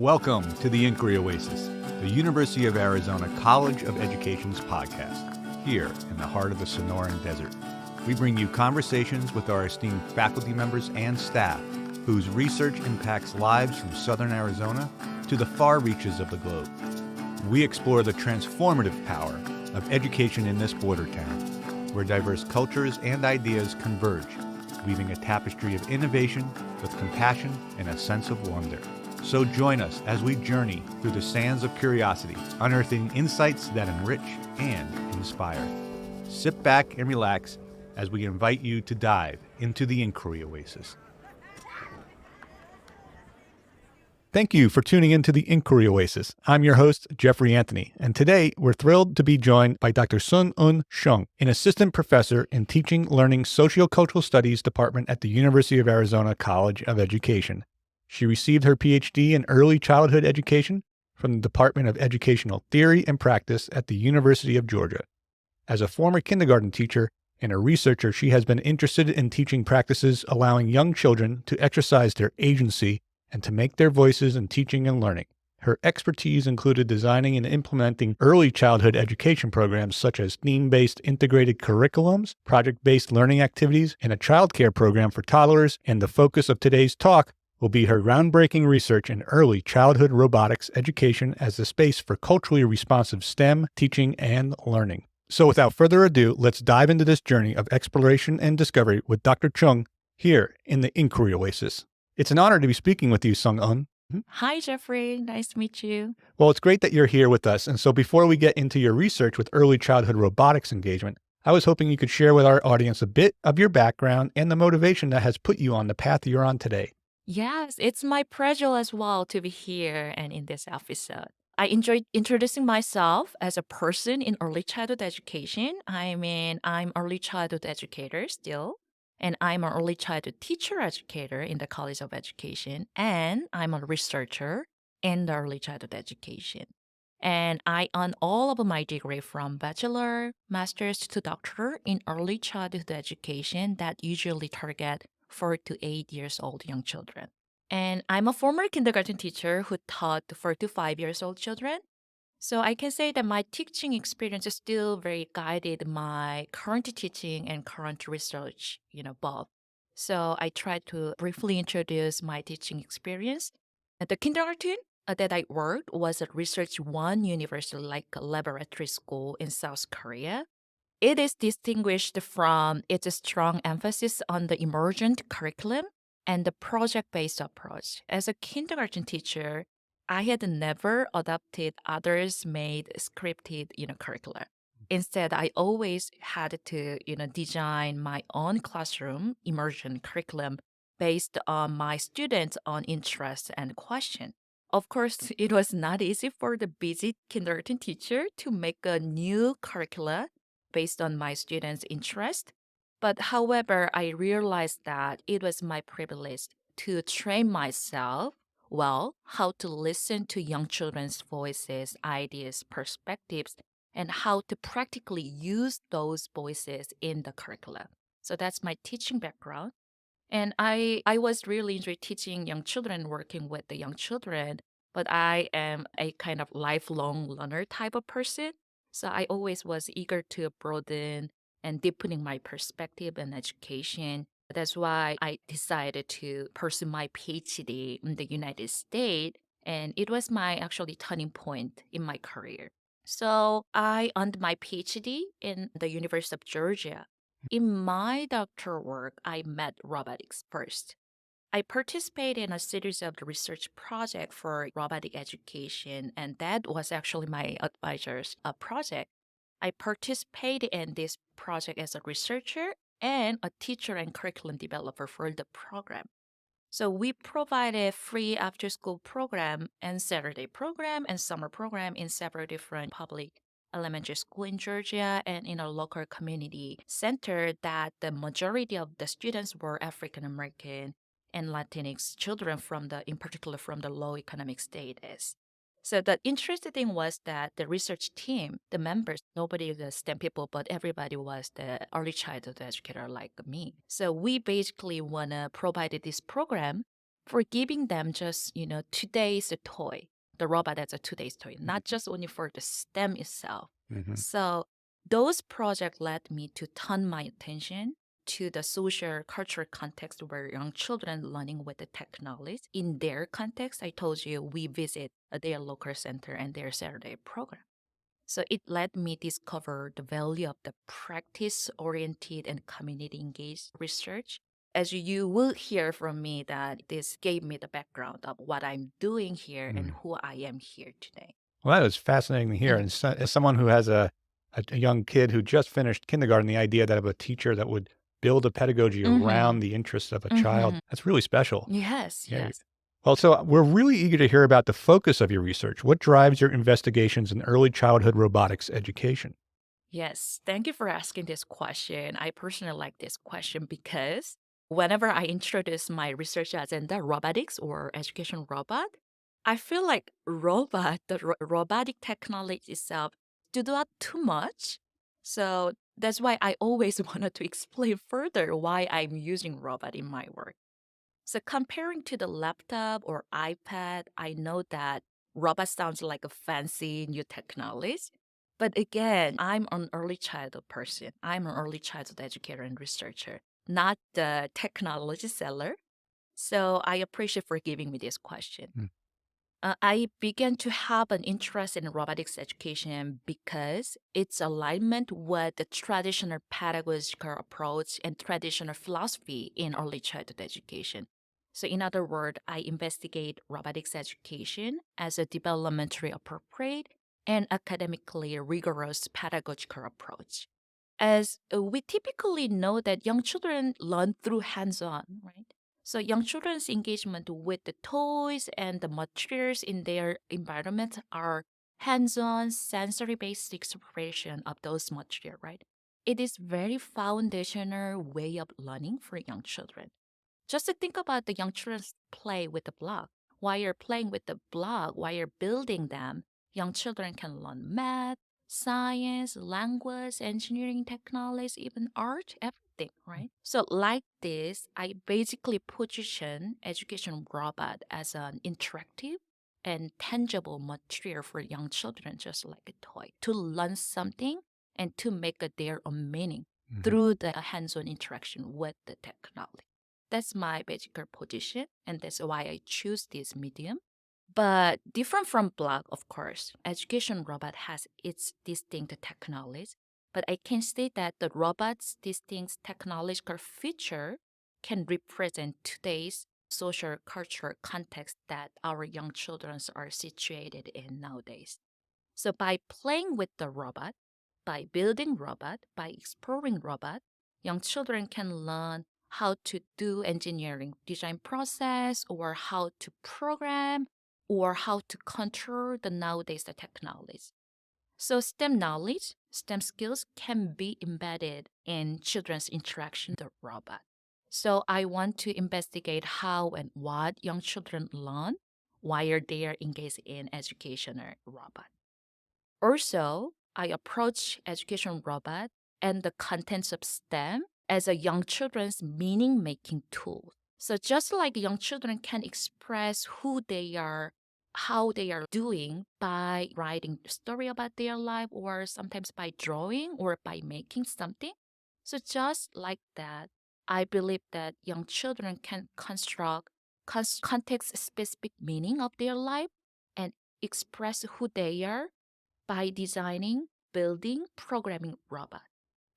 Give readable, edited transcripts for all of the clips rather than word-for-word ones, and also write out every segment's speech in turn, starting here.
Welcome to the Inquiry Oasis, the University of Arizona College of Education's podcast, here in the heart of the Sonoran Desert. We bring you conversations with our esteemed faculty members and staff whose research impacts lives from southern Arizona to the far reaches of the globe. We explore the transformative power of education in this border town, where diverse cultures and ideas converge, weaving a tapestry of innovation with compassion and a sense of wonder. So join us as we journey through the sands of curiosity, unearthing insights that enrich and inspire. Sit back and relax as we invite you to dive into the Inquiry Oasis. Thank you for tuning into the Inquiry Oasis. I'm your host, Jeffrey Anthony, and today we're thrilled to be joined by Dr. Eun Jung, an assistant professor in Teaching Learning Sociocultural Studies Department at the University of Arizona College of Education. She received her PhD in early childhood education from the Department of Educational Theory and Practice at the University of Georgia. As a former kindergarten teacher and a researcher, she has been interested in teaching practices allowing young children to exercise their agency and to make their voices in teaching and learning. Her expertise included designing and implementing early childhood education programs such as theme-based integrated curriculums, project-based learning activities, and a childcare program for toddlers. And the focus of today's talk will be her groundbreaking research in early childhood robotics education as the space for culturally responsive STEM teaching and learning. So without further ado, let's dive into this journey of exploration and discovery with Dr. Jung here in the Inquiry Oasis. It's an honor to be speaking with you, Eun. Hi, Jeffrey. Nice to meet you. Well, it's great that you're here with us. And so before we get into your research with early childhood robotics engagement, I was hoping you could share with our audience a bit of your background and the motivation that has put you on the path you're on today. Yes, it's my pleasure as well to be here and in this episode. I enjoyed introducing myself as a person in early childhood education. I'm early childhood educator still, and I'm an early childhood teacher educator in the College of Education, and I'm a researcher in the early childhood education. And I earned all of my degree from bachelor, master's to doctor in early childhood education that usually target 4 to 8 years old young children. And I'm a former kindergarten teacher who taught 4 to 5 years old children. So I can say that my teaching experience is still very guided my current teaching and current research, both. So I try to briefly introduce my teaching experience. At the kindergarten that I worked was at Research One University, like a laboratory school in South Korea. It is distinguished from its strong emphasis on the emergent curriculum and the project-based approach. As a kindergarten teacher, I had never adopted others made scripted, curricula. Instead, I always had to, design my own classroom immersion curriculum based on my students' own interests and question. Of course, it was not easy for the busy kindergarten teacher to make a new curricula based on my students' interest. But however, I realized that it was my privilege to train myself well how to listen to young children's voices, ideas, perspectives, and how to practically use those voices in the curricula. So that's my teaching background. And I was really enjoy teaching young children, working with the young children, but I am a kind of lifelong learner type of person. So I always was eager to broaden and deepening my perspective and education. That's why I decided to pursue my PhD in the United States. And it was my actually turning point in my career. So I earned my PhD in the University of Georgia. In my doctoral work, I met robotics first. I participated in a series of research projects for robotic education, and that was actually my advisor's project. I participated in this project as a researcher and a teacher and curriculum developer for the program. So we provided free after-school program and Saturday program and summer program in several different public elementary school in Georgia and in a local community center that the majority of the students were African American and Latinx children in particular from the low economic status. So the interesting thing was that the research team, the members, nobody was STEM people, but everybody was the early childhood educator like me. So we basically want to provide this program for giving them just, today's toy, the robot as a today's toy, not just only for the STEM itself. Mm-hmm. So those projects led me to turn my attention to the social cultural context where young children learning with the technology. In their context, I told you we visit their local center and their Saturday program. So it let me discover the value of the practice-oriented and community-engaged research. As you will hear from me that this gave me the background of what I'm doing here and who I am here today. Well, that is fascinating to hear. And as someone who has a young kid who just finished kindergarten, the idea that of a teacher that would build a pedagogy around the interests of a child, that's really special. Yes, Yeah. yes. Well, so we're really eager to hear about the focus of your research. What drives your investigations in early childhood robotics education? Yes, thank you for asking this question. I personally like this question because whenever I introduce my research agenda, robotics or education robot, I feel like the robotic technology itself, do not too much. So that's why I always wanted to explain further why I'm using robot in my work. So comparing to the laptop or iPad, I know that robot sounds like a fancy new technology. But again, I'm an early childhood person. I'm an early childhood educator and researcher, not the technology seller. So I appreciate for giving me this question. Mm. I began to have an interest in robotics education because its alignment with the traditional pedagogical approach and traditional philosophy in early childhood education. So, in other words, I investigate robotics education as a developmentally appropriate and academically rigorous pedagogical approach. As we typically know that young children learn through hands-on, right? So young children's engagement with the toys and the materials in their environment are hands-on, sensory-based exploration of those materials, right? It is very foundational way of learning for young children. Just to think about the young children's play with the block. While you're playing with the block, while you're building them, young children can learn math, science, language, engineering, technology, even art, everything, right? So like this, I basically position education robot as an interactive and tangible material for young children, just like a toy, to learn something and to make their own meaning through the hands-on interaction with the technology. That's my basic position, and that's why I choose this medium. But different from blog, of course, education robot has its distinct technologies. But I can state that the robot's distinct technological feature can represent today's social cultural context that our young children are situated in nowadays. So by playing with the robot, by building robot, by exploring robot, young children can learn how to do engineering design process or how to program or how to control the nowadays the technologies. So STEM knowledge, STEM skills can be embedded in children's interaction with the robot. So I want to investigate how and what young children learn while they are engaged in educational robot. Also, I approach education robot and the contents of STEM as a young children's meaning making tool. So just like young children can express who they are, how they are doing by writing the story about their life or sometimes by drawing or by making something. So just like that, I believe that young children can construct context specific meaning of their life and express who they are by designing, building, programming robot.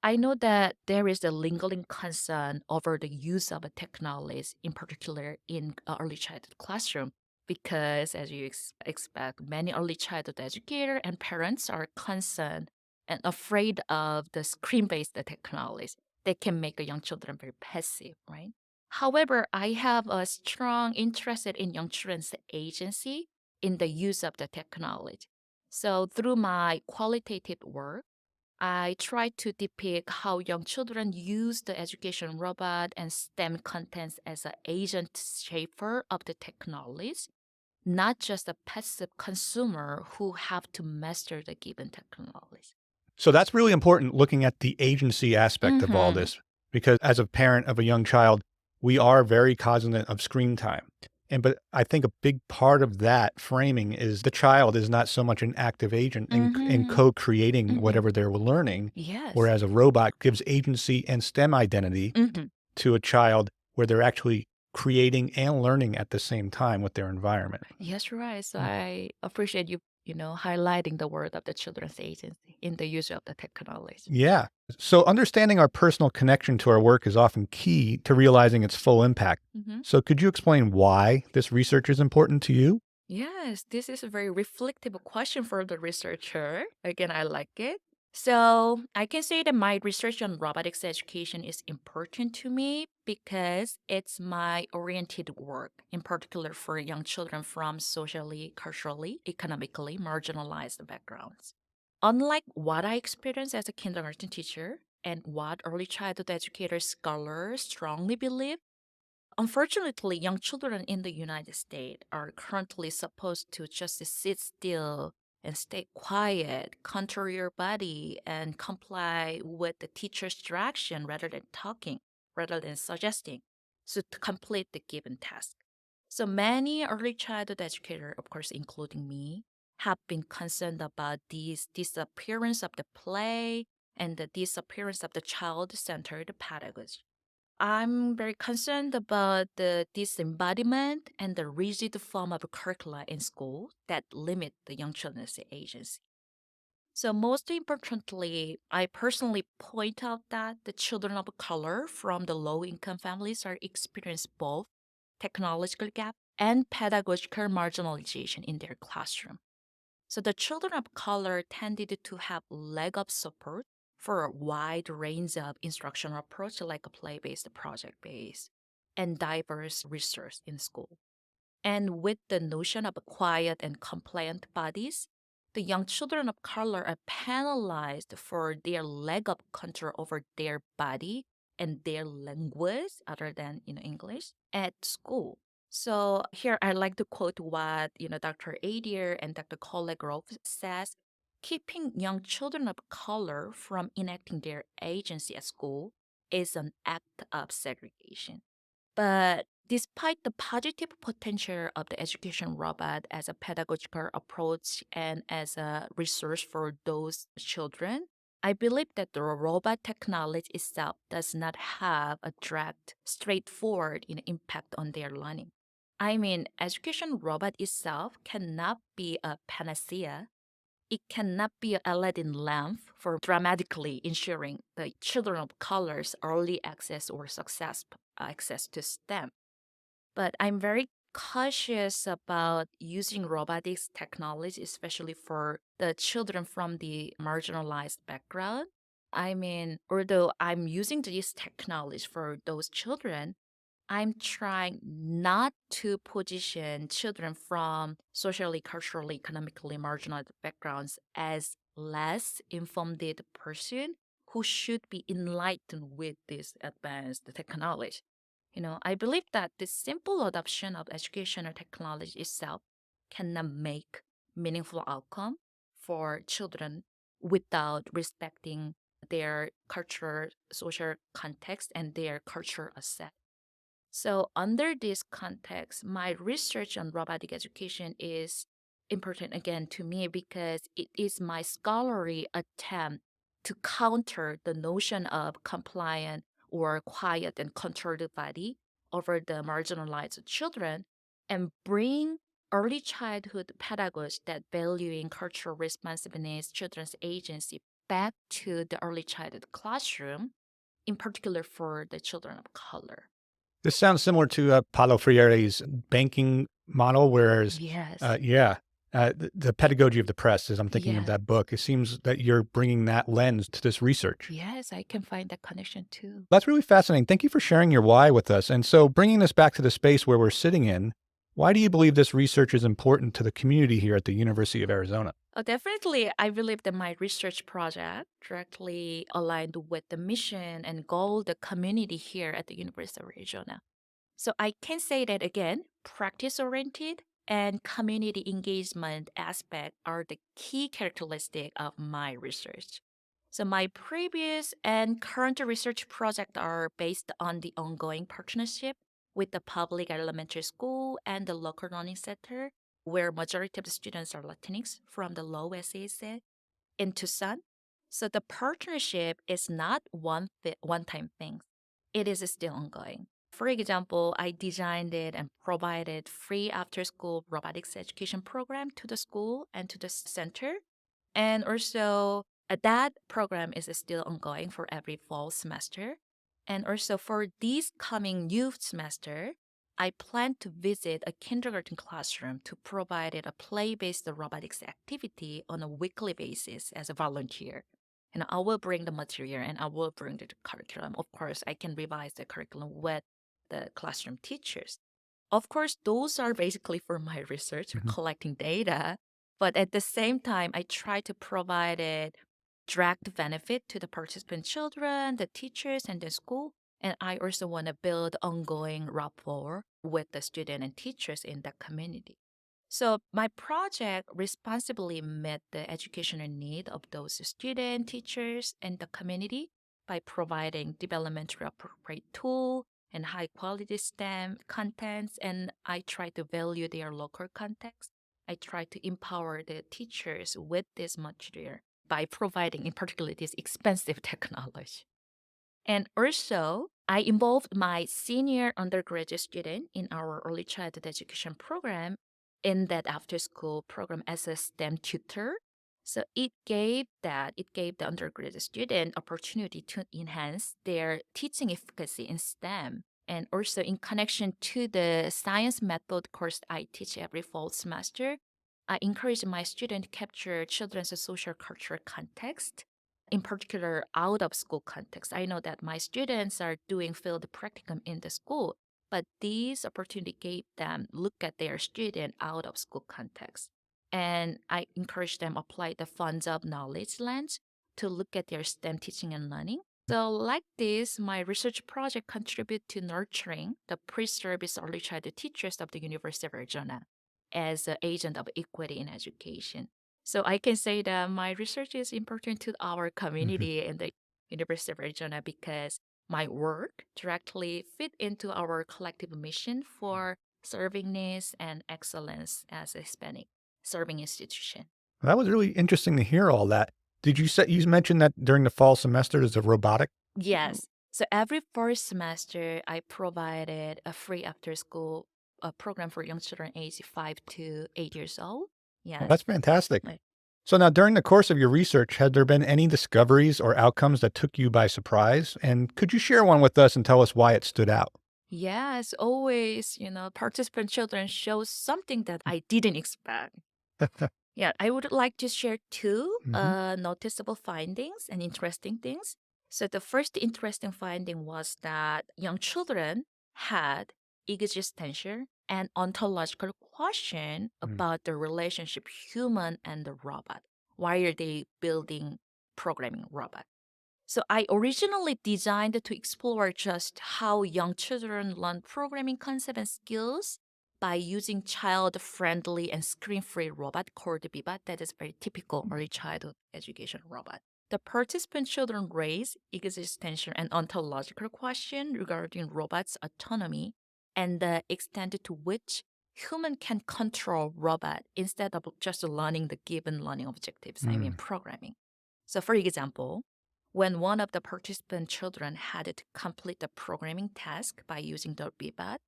I know that there is a lingering concern over the use of a technologies, in particular in early childhood classroom, because as you expect, many early childhood educators and parents are concerned and afraid of the screen-based technologies that can make a young children very passive, right? However, I have a strong interest in young children's agency in the use of the technology. So through my qualitative work, I try to depict how young children use the education robot and STEM contents as an agent shaper of the technologies, not just a passive consumer who have to master the given technologies. So that's really important looking at the agency aspect of all Mm-hmm. this, because as a parent of a young child, we are very cognizant of screen time. But I think a big part of that framing is the child is not so much an active agent in Mm-hmm. co-creating Mm-hmm. whatever they're learning, Yes. whereas a robot gives agency and STEM identity Mm-hmm. to a child where they're actually creating and learning at the same time with their environment. Yes, right. So Mm. I appreciate you, highlighting the word of the children's agency in the use of the technology. Yeah. So understanding our personal connection to our work is often key to realizing its full impact. Mm-hmm. So could you explain why this research is important to you? Yes, this is a very reflective question for the researcher. Again, I like it. So I can say that my research on robotics education is important to me because it's my oriented work, in particular for young children from socially, culturally, economically marginalized backgrounds. Unlike what I experienced as a kindergarten teacher and what early childhood educator scholars strongly believe, unfortunately, young children in the United States are currently supposed to just sit still and stay quiet, control your body, and comply with the teacher's direction rather than talking, rather than suggesting, so to complete the given task. So many early childhood educators, of course, including me, have been concerned about this disappearance of the play and the disappearance of the child-centered pedagogy. I'm very concerned about the disembodiment and the rigid form of curricula in school that limit the young children's agency. So, most importantly, I personally point out that the children of color from the low income families are experiencing both technological gap and pedagogical marginalization in their classroom. So the children of color tended to have leg of support for a wide range of instructional approach like a play-based, project-based, and diverse research in school. And with the notion of quiet and compliant bodies, the young children of color are penalized for their lack of control over their body and their language other than English at school. So here I like to quote what Dr. Adair and Dr. Collegrove says. Keeping young children of color from enacting their agency at school is an act of segregation. But despite the positive potential of the education robot as a pedagogical approach and as a resource for those children, I believe that the robot technology itself does not have a direct, straightforward impact on their learning. I mean, education robot itself cannot be a panacea. It cannot be an Aladdin lamp for dramatically ensuring the children of color's early access or success access to STEM. But I'm very cautious about using robotics technology, especially for the children from the marginalized background. I mean, although I'm using this technology for those children, I'm trying not to position children from socially, culturally, economically marginalized backgrounds as less informed person who should be enlightened with this advanced technology. I believe that the simple adoption of educational technology itself cannot make meaningful outcome for children without respecting their cultural, social context and their cultural asset. So, under this context, my research on robotic education is important again to me because it is my scholarly attempt to counter the notion of compliant or quiet and controlled body over the marginalized children and bring early childhood pedagogy that valuing cultural responsiveness, children's agency back to the early childhood classroom, in particular for the children of color. This sounds similar to Paulo Freire's banking model, whereas, Yes. yeah, the pedagogy of the press, as I'm thinking of Yes. that book, it seems that you're bringing that lens to this research. Yes, I can find that connection too. That's really fascinating. Thank you for sharing your why with us. And so, bringing this back to the space where we're sitting in, why do you believe this research is important to the community here at the University of Arizona? Oh, definitely. I believe that my research project directly aligned with the mission and goal the community here at the University of Arizona. So I can say that again, practice oriented and community engagement aspect are the key characteristic of my research. So my previous and current research project are based on the ongoing partnership with the public elementary school and the local learning center, where majority of the students are Latinx from the low SASA in Tucson. So the partnership is not one-time thing. It is still ongoing. For example, I designed it and provided free after-school robotics education program to the school and to the center. And also, that program is still ongoing for every fall semester. And also for this coming new semester, I plan to visit a kindergarten classroom to provide it a play-based robotics activity on a weekly basis as a volunteer. And I will bring the material and I will bring the curriculum. Of course, I can revise the curriculum with the classroom teachers. Of course, those are basically for my research, Mhm. collecting data. But at the same time, I try to provide it direct benefit to the participant children, the teachers, and the school. And I also want to build ongoing rapport with the student and teachers in that community. So my project responsibly met the educational need of those students, teachers, and the community by providing developmentally appropriate tool and high quality STEM contents. And I try to value their local context. I try to empower the teachers with this material by providing, in particular, this expensive technology. And also, I involved my senior undergraduate student in our early childhood education program in that after school program as a STEM tutor. So it gave the undergraduate student opportunity to enhance their teaching efficacy in STEM. And also in connection to the science method course I teach every fall semester, I encourage my student to capture children's social cultural context, in particular out of school context. I know that my students are doing field practicum in the school, but this opportunity gave them look at their student out of school context. And I encourage them apply the funds of knowledge lens to look at their STEM teaching and learning. So like this, my research project contribute to nurturing the pre-service early childhood teachers of the University of Arizona as an agent of equity in education. So I can say that my research is important to our Mhm. community in the University of Arizona because my work directly fit into our collective mission for serving needs and excellence as a Hispanic serving institution. That was really interesting to hear all that. Did you say you mentioned that during the fall semester there's a robotic? Yes. So every first semester, I provided a free after school program for young children aged 5 to 8 years old. Well, that's Yes. fantastic. Like, So now during the course of your research, had there been any discoveries or outcomes that took you by surprise? And could you share one with us and tell us why it stood out? yes, always, participant children show something that I didn't expect. Yeah, I would like to share two Hmm. noticeable findings and interesting things. So the first interesting finding was that young children had existential and ontological question about the relationship human and the robot. Why are they building programming robot? So I originally designed it to explore just how young children learn programming concepts and skills by using child-friendly and screen-free robot called Viva that is very typical early childhood education robot. The participant children raise existential and ontological questions regarding robots' autonomy and the extent to which human can control robot instead of just learning the given learning objectives, I mean Mm. programming. So for example, when one of the participant children had to complete the programming task by using the robot,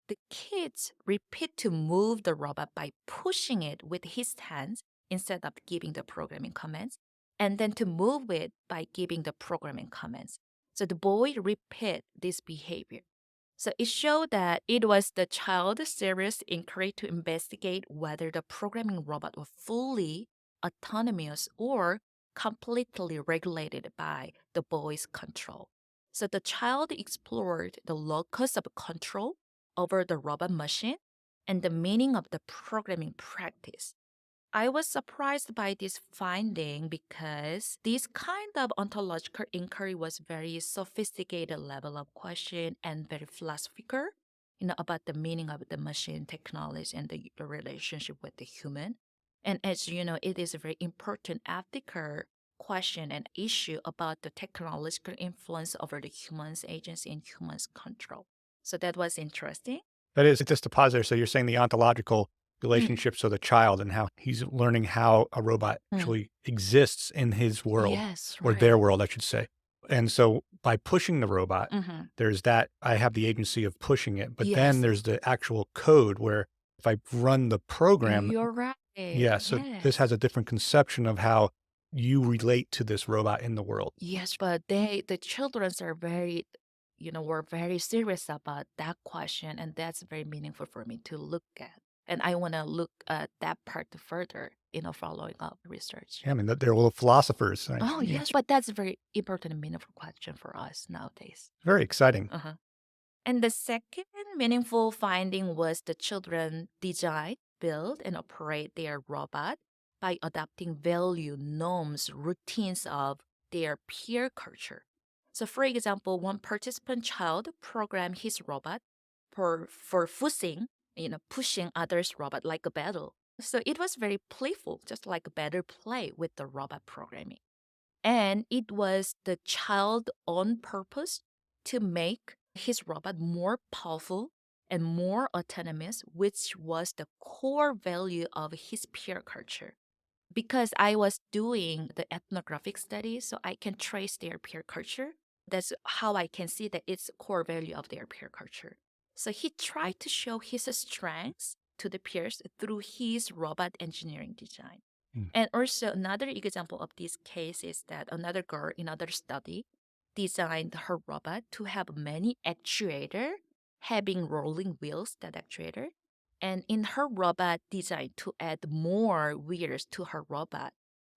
the kids repeat to move the robot by pushing it with his hands instead of giving the programming commands, and then to move it by giving the programming commands. So the boy repeat this behavior. So it showed that it was the child's serious inquiry to investigate whether the programming robot was fully autonomous or completely regulated by the boy's control. So the child explored the locus of control over the robot machine and the meaning of the programming practice. I was surprised by this finding because this kind of ontological inquiry was very sophisticated level of question and very philosophical, about the meaning of the machine technology and the relationship with the human. And as you know, it is a very important ethical question and issue about the technological influence over the human's agency and human's control. So that was interesting. That is just a pause there. So you're saying the ontological Mm, relationships of the child and how he's learning how a robot mm. actually exists in his world Yes, or right. their world, I should say. And so by pushing the robot, Hmm. there's that I have the agency of pushing it, but then Yes, there's the actual code where if I run the program, you're right. yeah, so this Yes. has a different conception of how you relate to this robot in the world. Yes, but the children are very, were very serious about that question, and that's very meaningful for me to look at. And I want to look at that part further, following up research. Yeah, I mean, they're little philosophers. Right? Oh, Yeah, yes, but that's a very important and meaningful question for us nowadays. very exciting. Uh-huh. And the second meaningful finding was the children design, build, and operate their robot by adopting value, norms, routines of their peer culture. So, for example, one participant child programmed his robot for pushing others' robot like a battle. So it was very playful, just like a battle play with the robot programming. And it was the child on purpose to make his robot more powerful and more autonomous, which was the core value of his peer culture. Because I was doing the ethnographic study, so I can trace their peer culture. That's how I can see that it's a core value of their peer culture. So he tried to show his strengths to the peers through his robot engineering design. Mm. And also another example of this case is that another girl in another study designed her robot to have many actuator having rolling wheels that actuator. And in her robot design to add more wheels to her robot.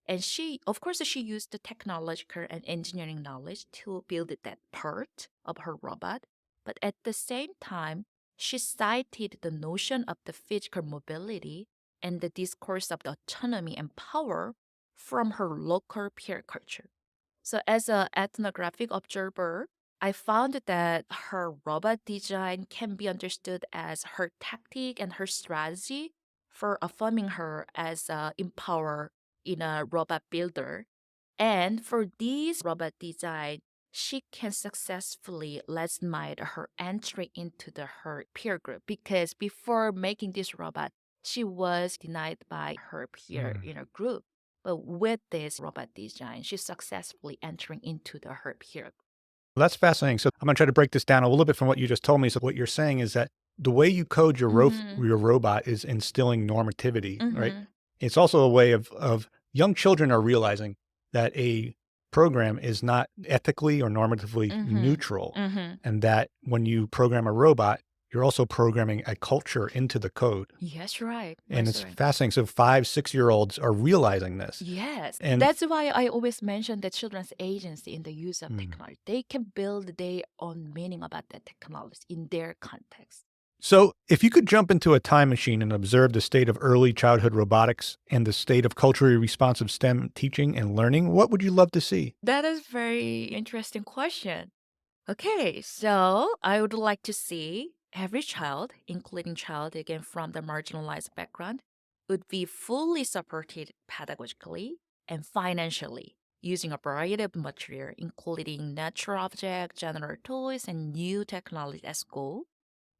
And of course, she used the technological and engineering knowledge to build that part of her robot. But at the same time, she cited the notion of the physical mobility and the discourse of the autonomy and power from her local peer culture. So, as an ethnographic observer, I found that her robot design can be understood as her tactic and her strategy for affirming her as a empower in a robot builder. And for this robot design, she can successfully legitimize her entry into her peer group because before making this robot, she was denied by her peer Mm. in a group. But with this robot design, she's successfully entering into her peer group. Well, that's fascinating. So I'm going to try to break this down a little bit from what you just told me. So what you're saying is that the way you code Mm-hmm. your robot is instilling normativity, right? Mm-hmm. It's also a way of young children are realizing that a program is not ethically or normatively Mm-hmm. neutral, Mm-hmm. and that when you program a robot, you're also programming a culture into the code. Yes, right. And That's it's right. fascinating. So 5, 6-year-olds are realizing this. Yes, And that's why I always mention the children's agency in the use of mm. technology. They can build their own meaning about that technology in their context. So, if you could jump into a time machine and observe the state of early childhood robotics and the state of culturally responsive STEM teaching and learning, what would you love to see? That is very interesting question. Okay, so I would like to see every child, including child again from the marginalized background, would be fully supported pedagogically and financially using a variety of material, including natural objects, general toys, and new technology at school.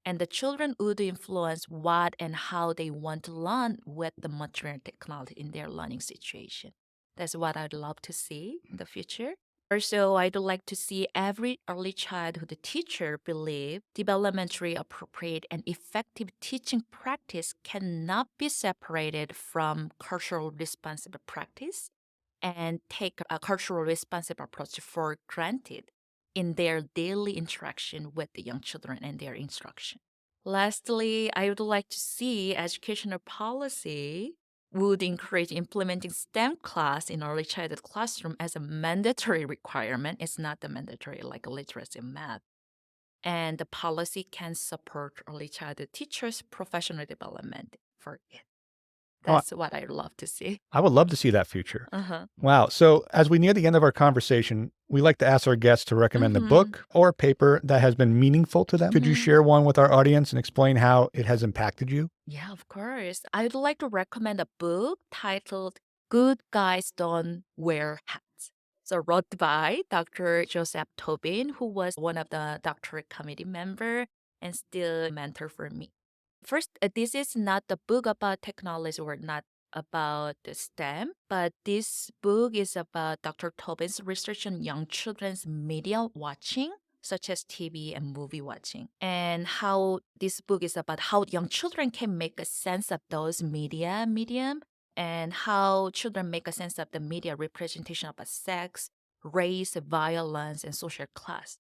And the children would influence what and how they want to learn with the material technology in their learning situation. That's what I'd love to see in the future. Also, I'd like to see every early childhood teacher believe developmentally appropriate and effective teaching practice cannot be separated from cultural responsive practice and take a cultural responsive approach for granted in their daily interaction with the young children and their instruction. Lastly, I would like to see educational policy would encourage implementing STEM class in early childhood classroom as a mandatory requirement. It's not the mandatory like literacy and math. And the policy can support early childhood teachers' professional development for it. Oh, That's what I'd love to see. I would love to see that future. Uh-huh. Wow. So, as we near the end of our conversation, we like to ask our guests to recommend a Mm-hmm. book or a paper that has been meaningful to them. Could you Mm-hmm. share one with our audience and explain how it has impacted you? Yeah, of course. I would like to recommend a book titled Good Guys Don't Wear Hats. So wrote by Dr. Joseph Tobin, who was one of the doctorate committee member. and still a mentor for me. First, this is not a book about technology or not about the STEM, but this book is about Dr. Tobin's research on young children's media watching, such as TV and movie watching, and how this book is about how young children can make a sense of those medium, and how children make a sense of the media representation of a sex, race, violence, and social class.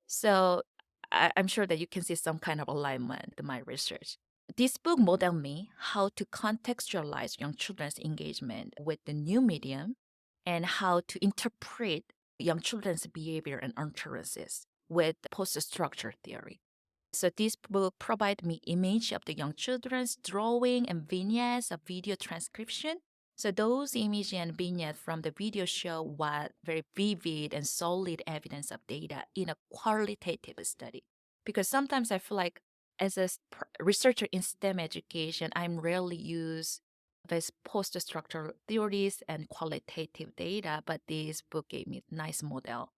So I'm sure that you can see some kind of alignment in my research. This book modeled me how to contextualize young children's engagement with the new medium and how to interpret young children's behavior and utterances with post-structure theory. So this book provided me image of the young children's drawing and vignettes of video transcription. So those images and vignettes from the video show what very vivid and solid evidence of data in a qualitative study. Because sometimes I feel like as a researcher in STEM education, I'm rarely use this post-structural theories and qualitative data, but this book gave me a nice model.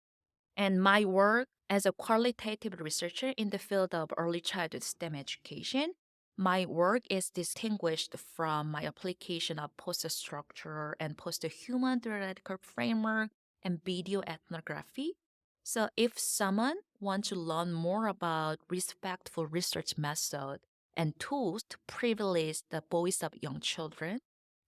And my work as a qualitative researcher in the field of early childhood STEM education, my work is distinguished from my application of post-structural and post-human theoretical framework and video ethnography. So if someone wants to learn more about respectful research method and tools to privilege the voice of young children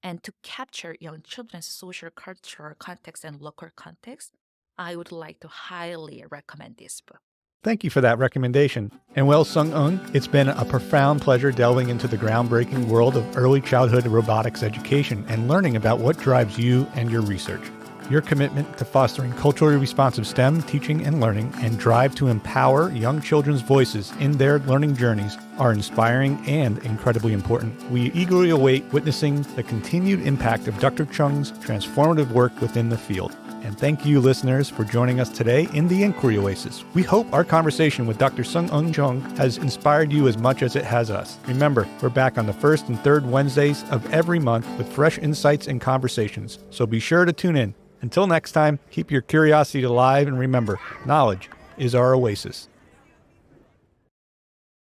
and to capture young children's social cultural context and local context, I would like to highly recommend this book. Thank you for that recommendation. And well, Sung-Un, it's been a profound pleasure delving into the groundbreaking world of early childhood robotics education and learning about what drives you and your research. Your commitment to fostering culturally responsive STEM teaching and learning and drive to empower young children's voices in their learning journeys are inspiring and incredibly important. We eagerly await witnessing the continued impact of Dr. Chung's transformative work within the field. And thank you, listeners, for joining us today in the Inquiry Oasis. We hope our conversation with Dr. Eun Jung has inspired you as much as it has us. Remember, we're back on the first and third Wednesdays of every month with fresh insights and conversations. So be sure to tune in. Until next time, keep your curiosity alive and remember, knowledge is our oasis.